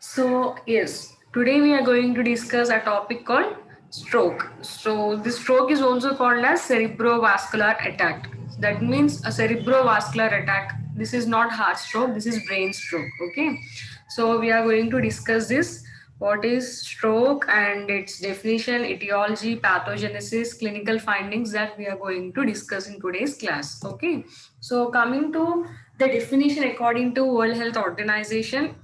So yes, today we are going to discuss a topic called stroke. So this stroke is also called as cerebrovascular attack. That means a cerebrovascular attack. This is not heart stroke, this is brain stroke. Okay. So we are going to discuss this. What is stroke and its definition, etiology, pathogenesis, clinical findings that we are going to discuss in today's class. Okay. So coming to the definition according to World Health Organization,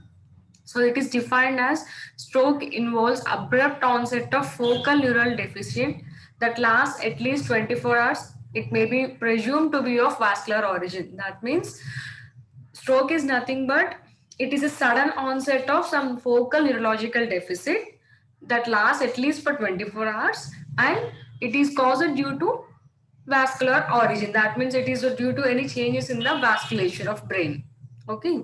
so it is defined as stroke involves abrupt onset of focal neural deficit that lasts at least 24 hours. It may be presumed to be of vascular origin. That means stroke is nothing but it is a sudden onset of some focal neurological deficit that lasts at least for 24 hours, and it is caused due to vascular origin. That means it is due to any changes in the vasculature of brain. Okay.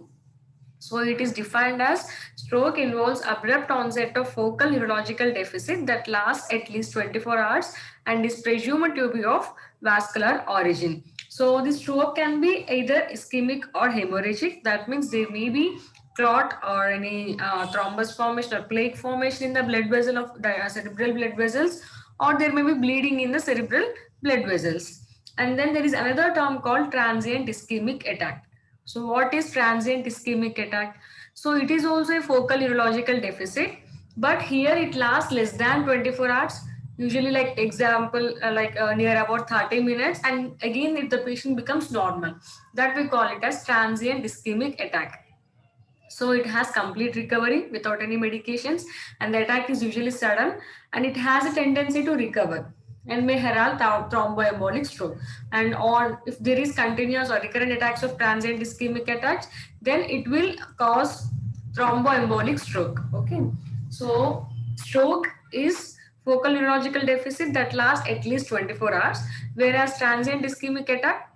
So it is defined as stroke involves abrupt onset of focal neurological deficit that lasts at least 24 hours and is presumed to be of vascular origin. So the stroke can be either ischemic or hemorrhagic. That means there may be clot or any thrombus formation or plaque formation in the blood vessel of the cerebral blood vessels, or there may be bleeding in the cerebral blood vessels. And then there is another term called transient ischemic attack. So what is transient ischemic attack? So it is also a focal neurological deficit, but here it lasts less than 24 hours. Usually, like example, near about 30 minutes, and again, if the patient becomes normal, that we call it as transient ischemic attack. So it has complete recovery without any medications, and the attack is usually sudden, and it has a tendency to recover and may herald thromboembolic stroke. And on if there is continuous or recurrent attacks of transient ischemic attacks, then it will cause thromboembolic stroke. Okay, so stroke is focal neurological deficit that lasts at least 24 hours, whereas transient ischemic attack,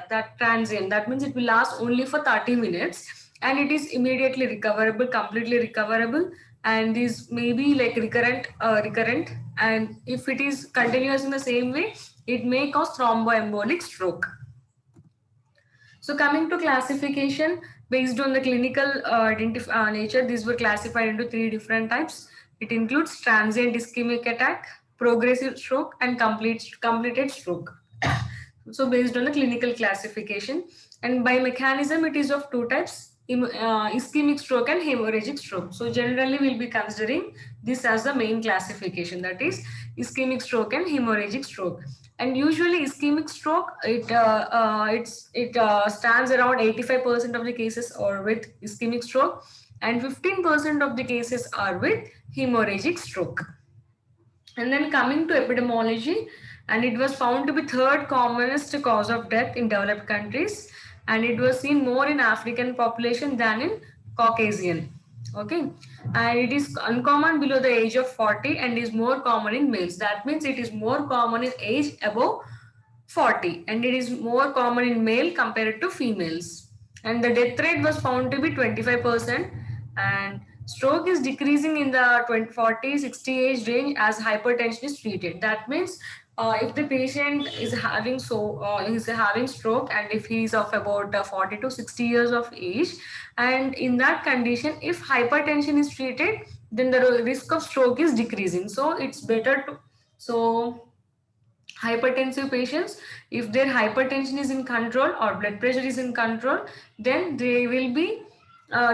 that transient, that means it will last only for 30 minutes and it is immediately recoverable, completely recoverable, and these may be like recurrent, and if it is continuous in the same way, it may cause thromboembolic stroke. So coming to classification, based on the clinical nature, these were classified into three different types. It includes transient ischemic attack, progressive stroke, and completed stroke. So based on the clinical classification, and by mechanism, it is of two types: ischemic stroke and hemorrhagic stroke. So generally, we'll be considering this as the main classification, that is ischemic stroke and hemorrhagic stroke. And usually ischemic stroke, it stands around 85% of the cases are with ischemic stroke, and 15% of the cases are with hemorrhagic stroke. And then coming to epidemiology, and it was found to be third commonest cause of death in developed countries, and it was seen more in African population than in Caucasian. Okay, and it is uncommon below the age of 40 and is more common in males. That means it is more common in age above 40, and it is more common in male compared to females. And the death rate was found to be 25%, and stroke is decreasing in the 20, 40, 60 age range as hypertension is treated. That means if the patient is having stroke, and if he is of about 40 to 60 years of age, and in that condition, if hypertension is treated, then the risk of stroke is decreasing. So it's better to, so hypertensive patients, if their hypertension is in control or blood pressure is in control, then they will be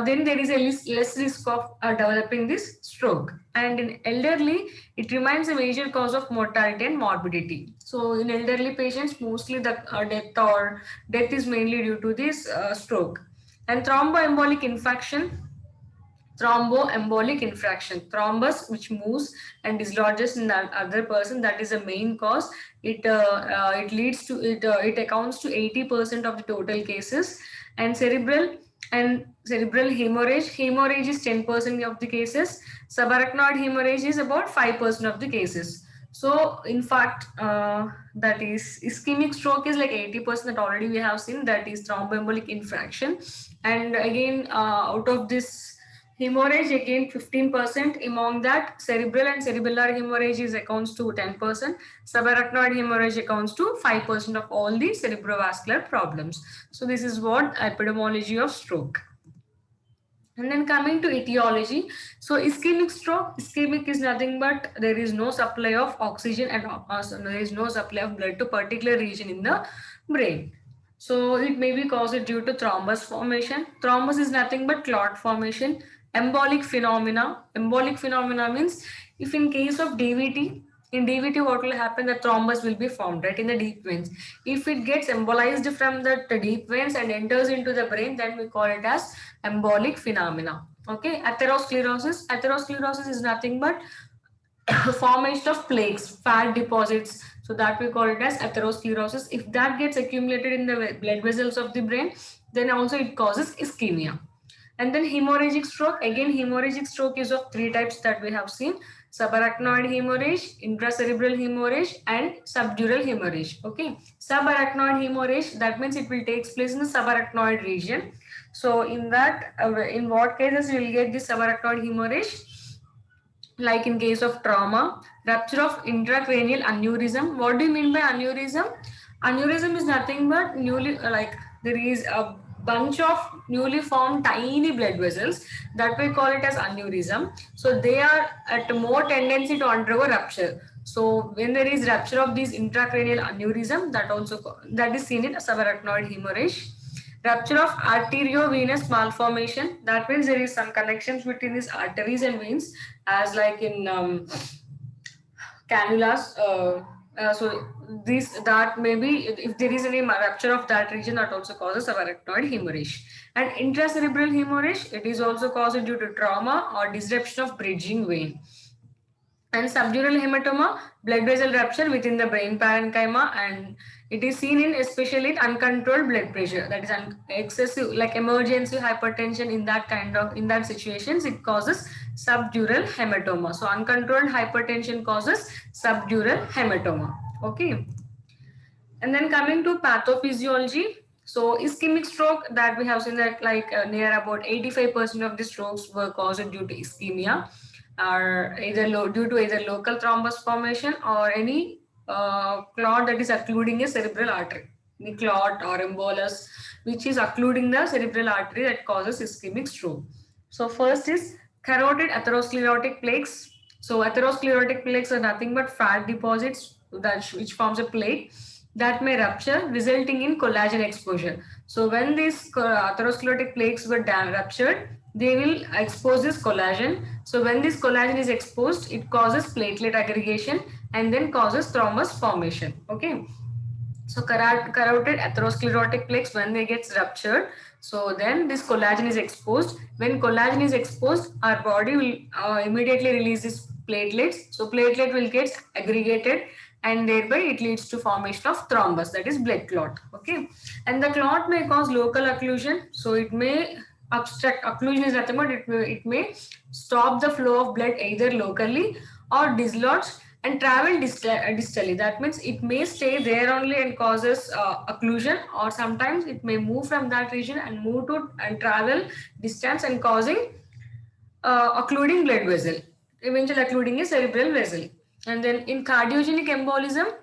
then there is a less risk of developing this stroke. And in elderly, it remains a major cause of mortality and morbidity. So in elderly patients, mostly the death is mainly due to this stroke. And thromboembolic infection, thromboembolic infraction, thrombus which moves and dislodges in the other person, that is the main cause. It leads to it accounts to 80% of the total cases. And cerebral hemorrhage is 10% of the cases. Subarachnoid hemorrhage is about 5% of the cases. So in fact, that is ischemic stroke is like 80% that already we have seen, that is thromboembolic infraction. And again, out of this hemorrhage, again 15%, among that cerebral and cerebellar hemorrhage is accounts to 10%. Subarachnoid hemorrhage accounts to 5% of all the cerebrovascular problems. So this is what epidemiology of stroke. And then coming to etiology, so ischemic stroke, ischemic is nothing but there is no supply of oxygen and so there is no supply of blood to particular region in the brain. So it may be caused due to thrombus formation. Thrombus is nothing but clot formation. Embolic phenomena. Embolic phenomena means if in case of DVT, in DVT what will happen, the thrombus will be formed right in the deep veins. If it gets embolized from the deep veins and enters into the brain, then we call it as embolic phenomena. Okay, atherosclerosis. Atherosclerosis is nothing but formation of plaques, fat deposits. So that we call it as atherosclerosis. If that gets accumulated in the blood vessels of the brain, then also it causes ischemia. And then hemorrhagic stroke. Again, hemorrhagic stroke is of three types that we have seen: subarachnoid hemorrhage, intracerebral hemorrhage, and subdural hemorrhage. Okay, subarachnoid hemorrhage, that means it will take place in the subarachnoid region. So in that, in what cases you will get this subarachnoid hemorrhage? Like in case of trauma, rupture of intracranial aneurysm. What do you mean by aneurysm? Aneurysm is nothing but newly, like there is a bunch of newly formed tiny blood vessels that we call it as aneurysm. So they are at more tendency to undergo rupture. So when there is rupture of these intracranial aneurysm, that is seen in subarachnoid hemorrhage. Rupture of arteriovenous malformation. That means there is some connections between these arteries and veins, as like in cannulas. So this that maybe if there is any rupture of that region, that also causes subarachnoid hemorrhage. And intracerebral hemorrhage, it is also caused due to trauma or disruption of bridging vein. And subdural hematoma, blood vessel rupture within the brain parenchyma, and it is seen in especially in uncontrolled blood pressure, that is excessive, like emergency hypertension. In that situations it causes subdural hematoma. So uncontrolled hypertension causes subdural hematoma. Okay, and then coming to pathophysiology. So ischemic stroke, that we have seen that like near about 85% of the strokes were caused due to ischemia, or either due to either local thrombus formation or any clot that is occluding a cerebral artery, any clot or embolus which is occluding the cerebral artery, that causes ischemic stroke. So first is carotid atherosclerotic plaques. So atherosclerotic plaques are nothing but fat deposits which forms a plaque that may rupture, resulting in collagen exposure. So when these atherosclerotic plaques were ruptured, they will expose this collagen. So when this collagen is exposed, it causes platelet aggregation and then causes thrombus formation. Okay. So carotid atherosclerotic plaques, when they get ruptured, so then this collagen is exposed. When collagen is exposed, our body will immediately release these platelets. So platelet will get aggregated and thereby it leads to formation of thrombus, that is blood clot. Okay, and the clot may cause local occlusion. So it may obstruct. Occlusion is nothing but it may stop the flow of blood either locally or dislodge and travel distally. That means it may stay there only and causes occlusion, or sometimes it may move from that region and move to and travel distance and causing occluding blood vessel, eventually occluding a cerebral vessel. And then in cardiogenic embolism,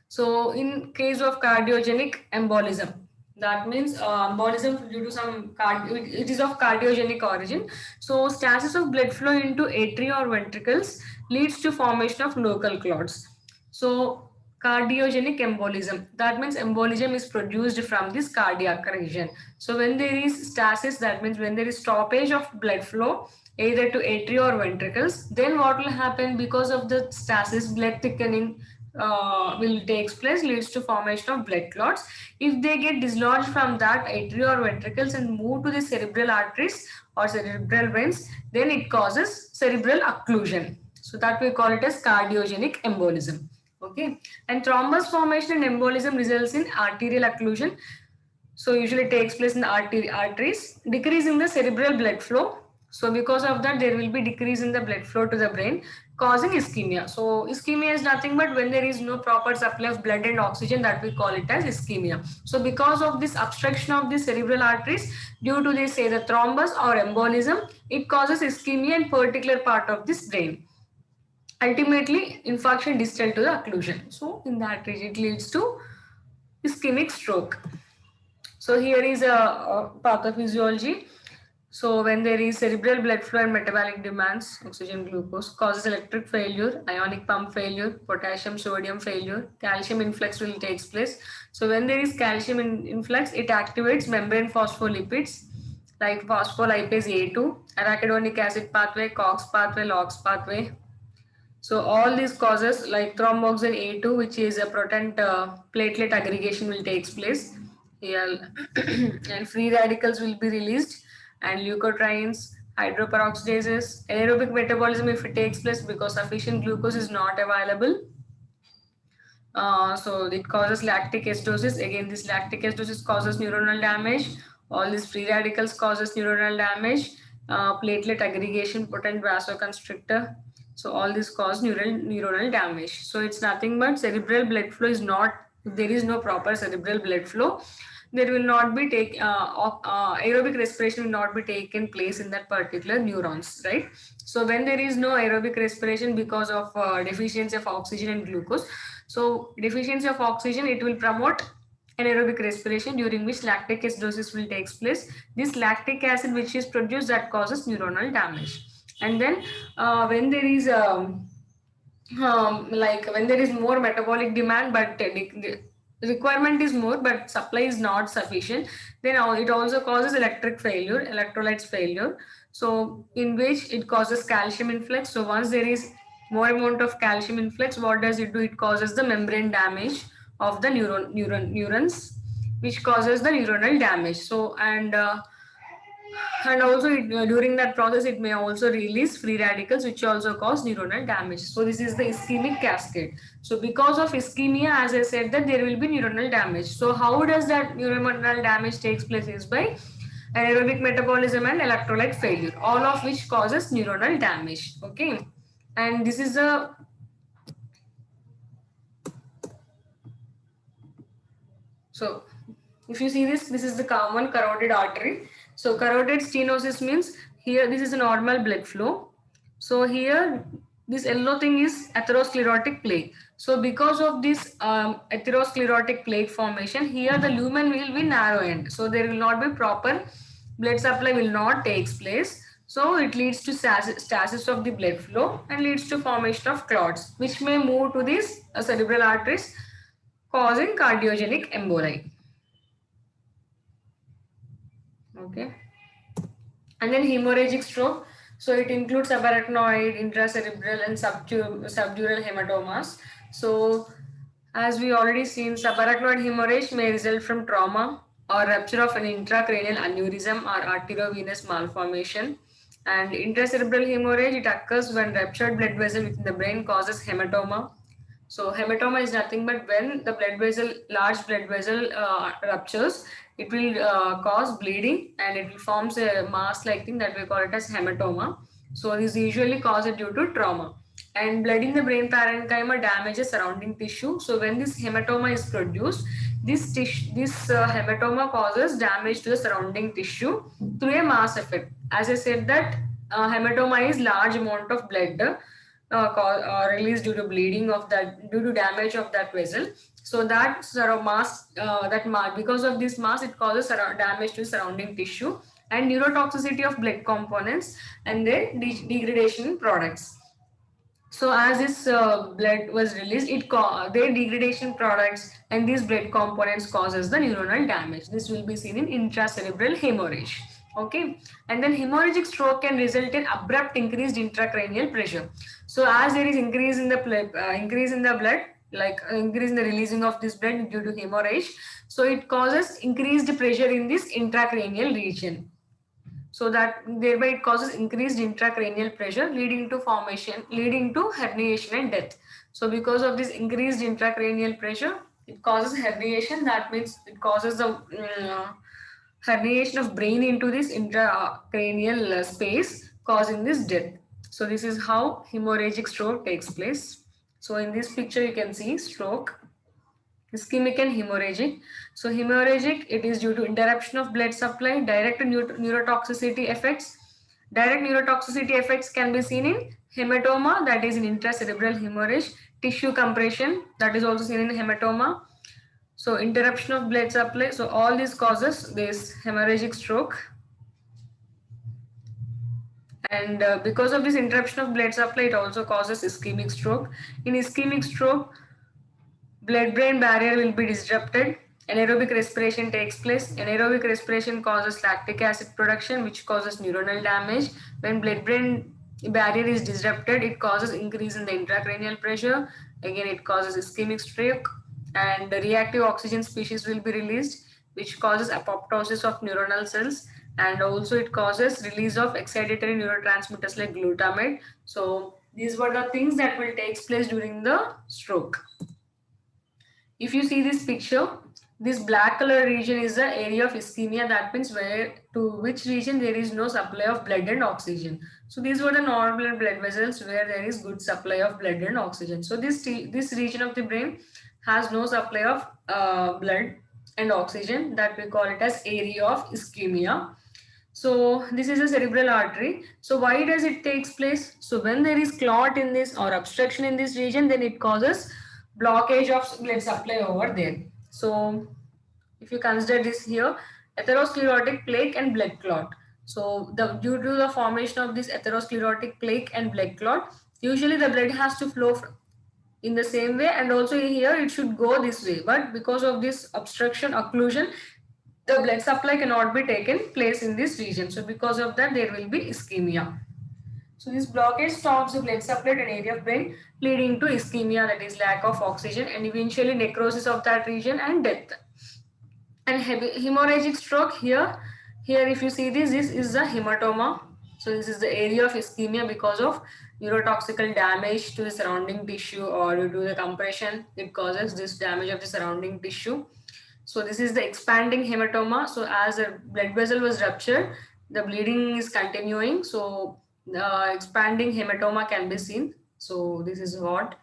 so in case of cardiogenic embolism, that means embolism due to some it is of cardiogenic origin. So stasis of blood flow into atria or ventricles leads to formation of local clots. So cardiogenic embolism, that means embolism is produced from this cardiac region. So when there is stasis, that means when there is stoppage of blood flow either to atria or ventricles, then what will happen? Because of the stasis, blood thickening will takes place, leads to formation of blood clots. If they get dislodged from that atria or ventricles and move to the cerebral arteries or cerebral veins, then it causes cerebral occlusion. So that we call it as cardiogenic embolism. Okay, and thrombus formation and embolism results in arterial occlusion. So usually takes place in the arteries, decrease in the cerebral blood flow. So because of that, there will be decrease in the blood flow to the brain, causing ischemia. So ischemia is nothing but when there is no proper supply of blood and oxygen, that we call it as ischemia. So because of this obstruction of the cerebral arteries due to this, say the thrombus or embolism, it causes ischemia in particular part of this brain. Ultimately, infarction distal to the occlusion. So in that region, it leads to ischemic stroke. So here is a pathophysiology. So when there is cerebral blood flow and metabolic demands, oxygen, glucose causes electric failure, ionic pump failure, potassium, sodium failure, calcium influx will takes place. So when there is calcium influx, it activates membrane phospholipids like phospholipase A2, arachidonic acid pathway, COX pathway, LOX pathway. So all these causes like thromboxane A2, which is a potent platelet aggregation will takes place here, and free radicals will be released, and leukotrienes, hydroperoxidases, anaerobic metabolism if it takes place because sufficient glucose is not available. So it causes lactic acidosis. Again, this lactic acidosis causes neuronal damage. All these free radicals causes neuronal damage. Platelet aggregation, potent vasoconstrictor. So all this cause neuronal damage. So it's nothing but cerebral blood flow is not. If there is no proper cerebral blood flow, there will not be aerobic respiration will not be taken place in that particular neurons, right? So when there is no aerobic respiration because of deficiency of oxygen and glucose, so deficiency of oxygen, it will promote anaerobic respiration during which lactic acidosis will takes place. This lactic acid which is produced that causes neuronal damage. And then when there is like when there is more metabolic demand but the requirement is more but supply is not sufficient, then it also causes electric failure, electrolytes failure, so in which it causes calcium influx. So once there is more amount of calcium influx, what does it do? It causes the membrane damage of the neurons, which causes the neuronal damage. So and also during that process it may also release free radicals which also cause neuronal damage. So this is the ischemic cascade. So because of ischemia, as I said, that there will be neuronal damage. So how does that neuronal damage takes place is by anaerobic metabolism and electrolyte failure, all of which causes neuronal damage. Okay, and this is a so if you see this is the common carotid artery. So carotid stenosis means here this is a normal blood flow. So here this yellow thing is atherosclerotic plaque. So because of this atherosclerotic plaque formation, here the lumen will be narrow end. So there will not be proper blood supply will not takes place. So it leads to stasis of the blood flow and leads to formation of clots, which may move to these cerebral arteries, causing cardiogenic emboli. Okay, and then hemorrhagic stroke. So it includes subarachnoid, intracerebral, and subdural hematomas. So as we already seen, subarachnoid hemorrhage may result from trauma or rupture of an intracranial aneurysm or arteriovenous malformation. And intracerebral hemorrhage, it occurs when ruptured blood vessel within the brain causes hematoma. So hematoma is nothing but when the blood vessel, large blood vessel ruptures, it will cause bleeding and it will forms a mass-like thing that we call it as hematoma. So this is usually caused due to trauma. And blood in the brain parenchyma damages surrounding tissue. So when this hematoma is produced, this hematoma causes damage to the surrounding tissue through a mass effect. As I said that hematoma is large amount of blood released due to bleeding of that, due to damage of that vessel. So that because of this mass, it causes damage to surrounding tissue and neurotoxicity of blood components and their degradation products. So as this blood was released, their degradation products and these blood components causes the neuronal damage. This will be seen in intracerebral hemorrhage. Okay, and then hemorrhagic stroke can result in abrupt increased intracranial pressure. So as there is increase in the blood, like increase in the releasing of this blood due to hemorrhage, so it causes increased pressure in this intracranial region. So that thereby it causes increased intracranial pressure leading to herniation and death. So because of this increased intracranial pressure, it causes herniation. That means it causes the herniation of brain into this intracranial space, causing this death. So this is how hemorrhagic stroke takes place. So in this picture you can see stroke, ischemic and hemorrhagic. So hemorrhagic, it is due to interruption of blood supply, direct neurotoxicity effects. Direct neurotoxicity effects can be seen in hematoma, that is in intracerebral hemorrhage, tissue compression, that is also seen in hematoma. So interruption of blood supply. So all these causes this hemorrhagic stroke. And because of this interruption of blood supply, it also causes ischemic stroke. In ischemic stroke, blood-brain barrier will be disrupted. Anaerobic respiration takes place. Anaerobic respiration causes lactic acid production, which causes neuronal damage. When blood-brain barrier is disrupted, it causes increase in the intracranial pressure. Again, it causes ischemic stroke, and the reactive oxygen species will be released, which causes apoptosis of neuronal cells, and also it causes release of excitatory neurotransmitters like glutamate. So these were the things that will take place during the stroke. If you see this picture, this black color region is the area of ischemia. That means where to which region there is no supply of blood and oxygen. So these were the normal blood vessels where there is good supply of blood and oxygen. So this region of the brain has no supply of blood and oxygen, that we call it as area of ischemia. So this is a cerebral artery. So why does it takes place? So when there is clot in this or obstruction in this region, then it causes blockage of blood supply over there. So if you consider this here, atherosclerotic plaque and blood clot. So due to the formation of this atherosclerotic plaque and blood clot, usually the blood has to flow in the same way, and also here it should go this way. But because of this obstruction, occlusion, the blood supply cannot be taken place in this region. So because of that, there will be ischemia. So this blockage stops the blood supply to an area of brain, leading to ischemia, that is lack of oxygen, and eventually necrosis of that region and death. And hemorrhagic stroke, here if you see this is the hematoma. So this is the area of ischemia because of neurotoxical damage to the surrounding tissue, or due to the compression, it causes this damage of the surrounding tissue. So this is the expanding hematoma. So as a blood vessel was ruptured, the bleeding is continuing. So the expanding hematoma can be seen. So this is what,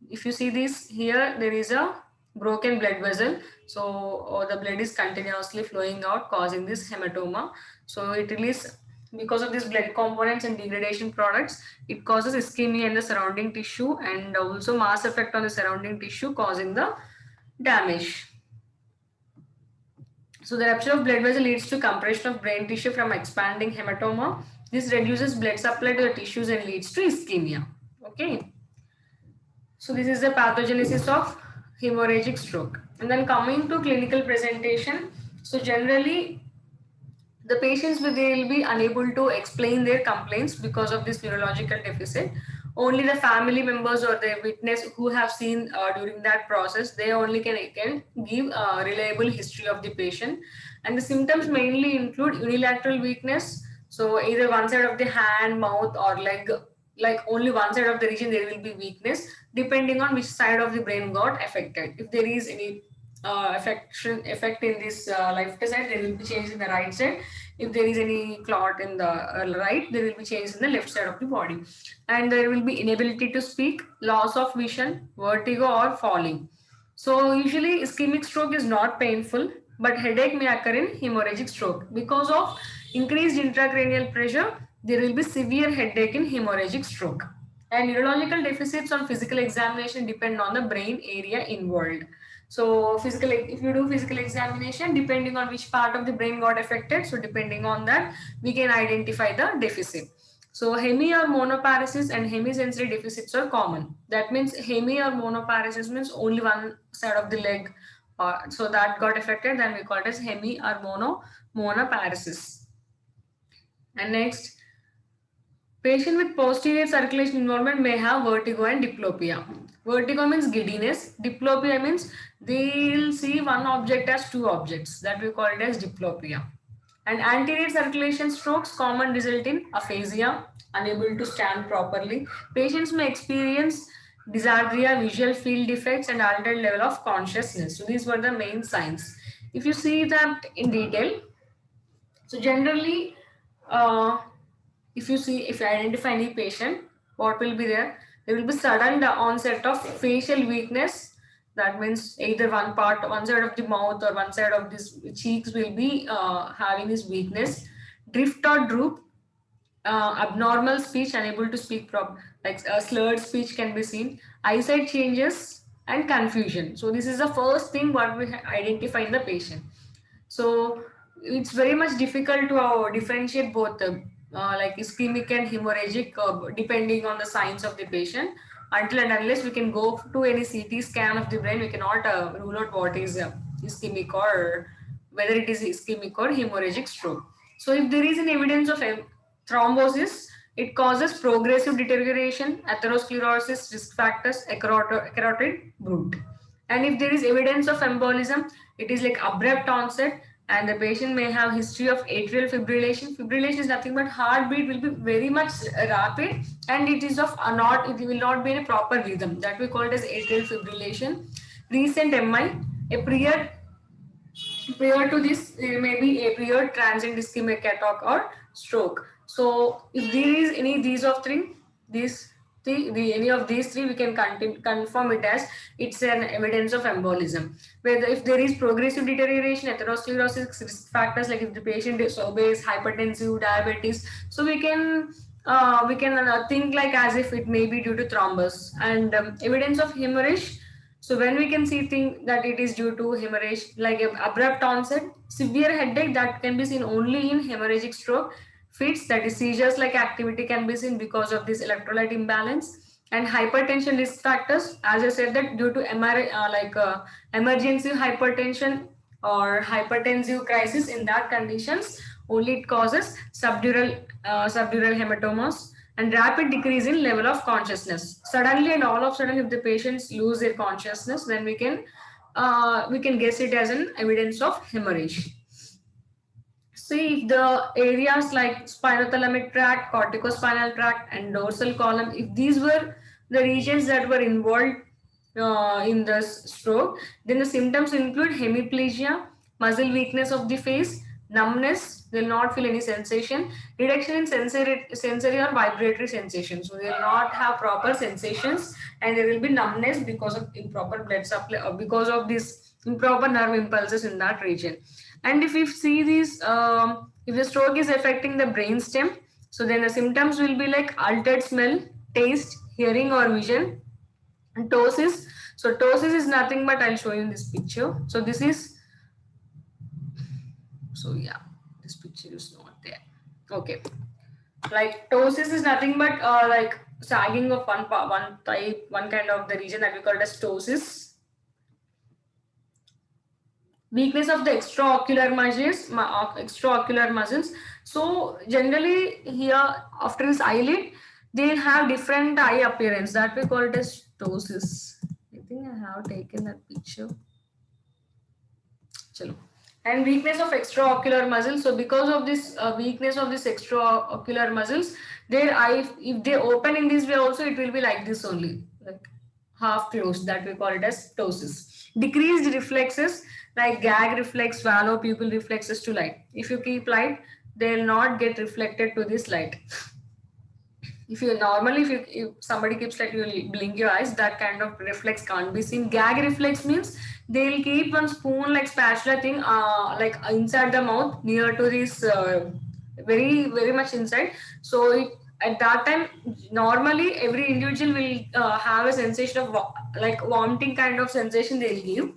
if you see this here, there is a broken blood vessel. So the blood is continuously flowing out, causing this hematoma. So it releases, because of these blood components and degradation products, it causes ischemia in the surrounding tissue, and also mass effect on the surrounding tissue, causing the damage. So the rupture of blood vessel leads to compression of brain tissue from expanding hematoma. This reduces blood supply to the tissues and leads to ischemia. Okay. So this is the pathogenesis of hemorrhagic stroke. And then coming to clinical presentation. So generally, the patients will be unable to explain their complaints because of this neurological deficit. Only the family members or the witness who have seen during that process, they only can give a reliable history of the patient. And the symptoms mainly include unilateral weakness. So either one side of the hand, mouth, or leg, like only one side of the region there will be weakness, depending on which side of the brain got affected. If there is any effect in this left side, there will be change in the right side. If there is any clot in the right, there will be change in the left side of the body. And there will be inability to speak, loss of vision, vertigo, or falling. So usually ischemic stroke is not painful, but headache may occur in hemorrhagic stroke. Because of increased intracranial pressure, there will be severe headache in hemorrhagic stroke. And neurological deficits on physical examination depend on the brain area involved. So if you do physical examination, depending on which part of the brain got affected, so depending on that, we can identify the deficit. So hemi or monoparesis and hemisensory deficits are common. That means hemi or monoparesis means only one side of the leg, so that got affected, then we call it as hemi or monoparesis. And next, patient with posterior circulation involvement may have vertigo and diplopia. Vertigo means giddiness. Diplopia means they'll see one object as two objects. That we call it as diplopia. And anterior circulation strokes common result in aphasia, unable to stand properly. Patients may experience dysarthria, visual field defects, and altered level of consciousness. So these were the main signs. If you see that in detail, so generally, if you identify any patient, what will be there? There will be sudden onset of facial weakness. That means either one side of the mouth or one side of this cheeks will be having this weakness. Drift or droop, abnormal speech, unable to speak like slurred speech can be seen. Eyesight changes and confusion. So this is the first thing what we identify in the patient. So it's very much difficult to differentiate both like ischemic and hemorrhagic, depending on the signs of the patient. Until and unless we can go to any CT scan of the brain, we cannot rule out what is ischemic, or whether it is ischemic or hemorrhagic stroke. So if there is an evidence of thrombosis, it causes progressive deterioration, atherosclerosis, risk factors, carotid root. And if there is evidence of embolism, it is like abrupt onset, and the patient may have history of atrial fibrillation. Fibrillation is nothing but heartbeat will be very much rapid, and it is of not, it will not be in a proper rhythm. That we call it as atrial fibrillation. Recent MI, a prior to this, there may be a prior transient ischemic attack or stroke. So if there is any these of three, any of these three, we can confirm it as it's an evidence of embolism. Whether if there is progressive deterioration, atherosclerosis, risk factors, like if the patient is obese, hypertensive, diabetes, so we can think like as if it may be due to thrombus. And evidence of hemorrhage, so when we can see think that it is due to hemorrhage, like abrupt onset, severe headache that can be seen only in hemorrhagic stroke, fits, that is seizures like activity, can be seen because of this electrolyte imbalance. And hypertension risk factors, as I said, that due to emergency hypertension or hypertensive crisis, in that conditions only it causes subdural hematomas, and rapid decrease in level of consciousness suddenly, and all of a sudden if the patients lose their consciousness, then we can guess it as an evidence of hemorrhage. See, if the areas like spinothalamic tract, corticospinal tract, and dorsal column, if these were the regions that were involved in the stroke, then the symptoms include hemiplegia, muscle weakness of the face, numbness, they will not feel any sensation, reduction in sensory or vibratory sensation. So they will not have proper sensations, and there will be numbness because of improper blood supply, or because of this improper nerve impulses in that region. And if we see these, if the stroke is affecting the brain stem, so then the symptoms will be like altered smell, taste, hearing or vision, and ptosis. So ptosis is nothing but, I'll show you in this picture. So this is, so yeah, this picture is not there. Okay, like ptosis is nothing but like sagging of one kind of the region that we call as ptosis. Weakness of the extraocular muscles. So generally here after this eyelid, they have different eye appearance, that we call it as ptosis. I think I have taken that picture. Chalo. And weakness of extraocular muscles. So because of this weakness of this extraocular muscles, their eye, if they open in this way also, it will be like this only, like half closed, that we call it as ptosis. Decreased reflexes like gag reflex, swallow, pupil reflexes to light. If you keep light, they will not get reflected to this light. If you normally, if somebody keeps light, you will blink your eyes, that kind of reflex can't be seen. Gag reflex means they'll keep one spoon like spatula thing like inside the mouth, near to this very much inside. So at that time, normally every individual will have a sensation of like vomiting kind of sensation they'll give,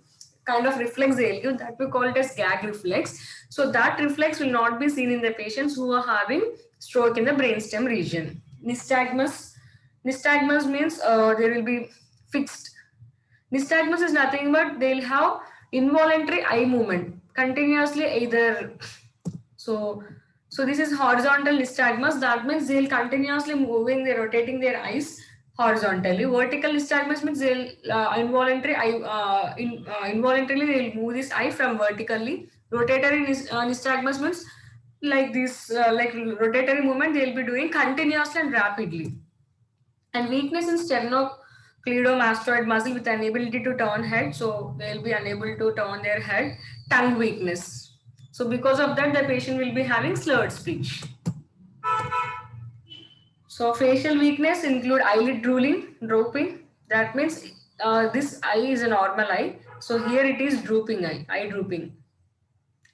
kind of reflex they'll give, that we call it as gag reflex. So that reflex will not be seen in the patients who are having stroke in the brainstem region. Nystagmus. Nystagmus means there will be fixed. Nystagmus is nothing but they'll have involuntary eye movement continuously, either so this is horizontal nystagmus. That means they'll continuously moving, they're rotating their eyes horizontally. Vertical nystagmus means they'll involuntarily they'll move this eye from vertically. Rotatory nystagmus means like this, like rotatory movement they'll be doing continuously and rapidly. And weakness in sternocleidomastoid muscle with inability to turn head, so they'll be unable to turn their head. Tongue weakness, so because of that the patient will be having slurred speech. So facial weakness include eyelid drooping. That means this eye is a normal eye, so here it is drooping eye drooping,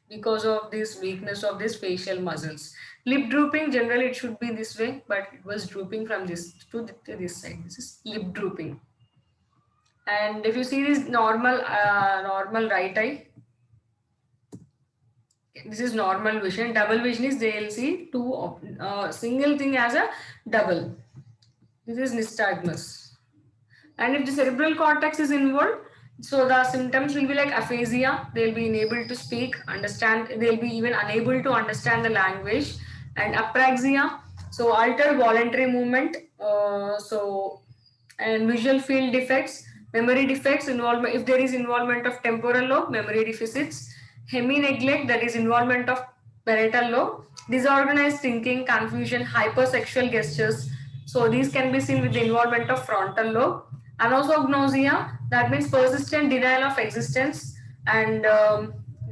because of this weakness of this facial muscles. Lip drooping, generally it should be this way, but it was drooping from this to this side. This is lip drooping. And if you see this normal right eye, This is normal vision. Double vision is they'll see single thing as a double. This is nystagmus. And if the cerebral cortex is involved, so the symptoms will be like aphasia. They'll be unable to speak, understand. They'll be even unable to understand the language. And apraxia, so altered voluntary movement. And visual field defects, memory defects, involvement. If there is involvement of temporal lobe, memory deficits, hemi-neglect, that is involvement of parietal lobe, disorganized thinking, confusion, hypersexual gestures. So these can be seen with the involvement of frontal lobe. Anosognosia, that means persistent denial of existence, and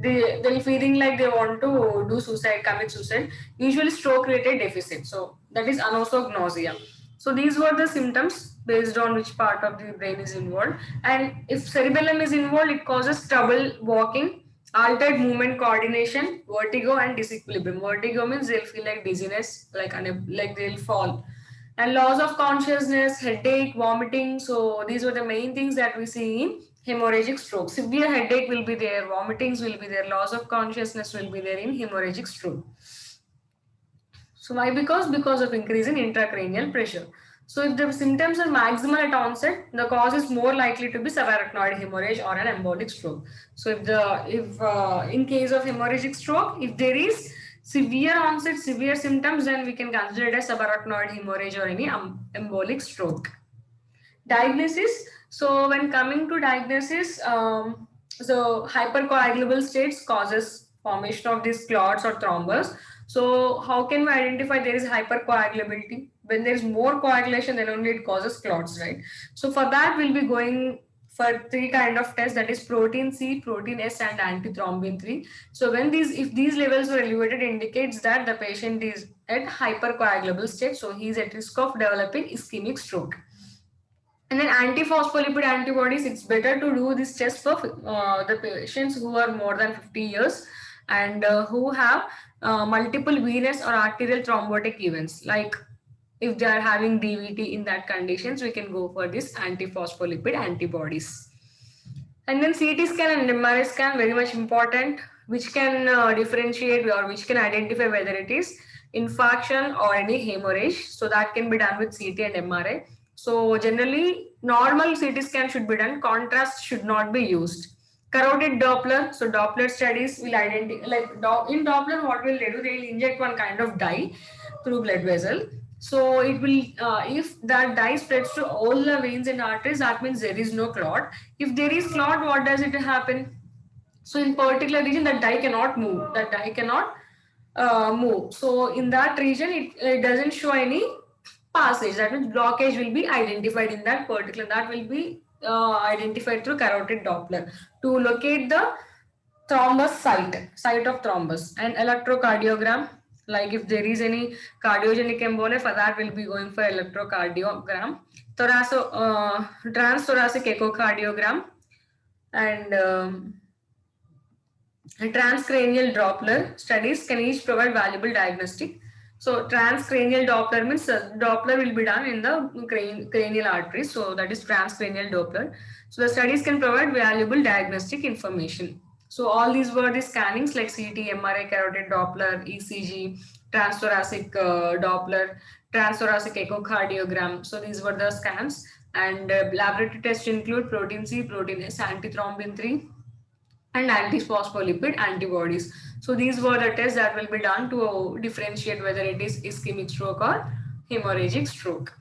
they'll feeling like they want to do suicide, commit suicide, usually stroke related deficit. So that is anosognosia. So these were the symptoms based on which part of the brain is involved. And if cerebellum is involved, it causes trouble walking, altered movement coordination, vertigo, and disequilibrium. Vertigo means they'll feel like dizziness, like they'll fall. And loss of consciousness, headache, vomiting. So these were the main things that we see in hemorrhagic stroke. Severe headache will be there, vomitings will be there, loss of consciousness will be there in hemorrhagic stroke. So why? Because of increase in intracranial pressure. So if the symptoms are maximal at onset, the cause is more likely to be subarachnoid hemorrhage or an embolic stroke. So if in case of hemorrhagic stroke, if there is severe onset, severe symptoms, then we can consider it as subarachnoid hemorrhage or any embolic stroke. Diagnosis. So when coming to diagnosis, so hypercoagulable states causes formation of these clots or thrombus. So how can we identify there is hypercoagulability? When there is more coagulation, then only it causes clots, right? So for that, we'll be going for three kind of tests, that is protein C, protein S, and antithrombin 3. So when if these levels are elevated, indicates that the patient is at hypercoagulable state. So he is at risk of developing ischemic stroke. And then antiphospholipid antibodies, it's better to do this test for the patients who are more than 50 years and who have multiple venous or arterial thrombotic events. Like if they are having DVT in that conditions, we can go for this antiphospholipid antibodies. And then CT scan and MRI scan, very much important, which can differentiate or which can identify whether it is infarction or any hemorrhage. So that can be done with CT and MRI. So generally, normal CT scan should be done. Contrast should not be used. Carotid Doppler. So Doppler studies will identify, like in Doppler, what will they do? They will inject one kind of dye through blood vessel. So it will, if that dye spreads to all the veins and arteries, that means there is no clot. If there is clot, what does it happen? So in particular region, that dye cannot move. That dye cannot move. So in that region, it doesn't show any passage. That means blockage will be identified in that particular. That will be identified through carotid Doppler to locate the thrombus site of thrombus. And electrocardiogram, like if there is any cardiogenic embolia, for that we'll be going for electrocardiogram. Transthoracic echocardiogram and transcranial Doppler studies can each provide valuable diagnostic. So transcranial Doppler means Doppler will be done in the cranial arteries. So that is transcranial Doppler. So the studies can provide valuable diagnostic information. So all these were the scannings like CT, MRI, carotid Doppler, ECG, transthoracic Doppler, transthoracic echocardiogram. So these were the scans, and laboratory tests include protein C, protein S, antithrombin 3, and antiphospholipid antibodies. So these were the tests that will be done to differentiate whether it is ischemic stroke or hemorrhagic stroke.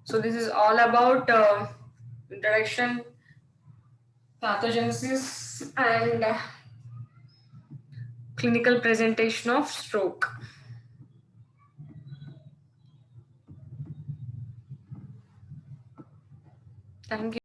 So this is all about introduction, pathogenesis, and clinical presentation of stroke. Thank you.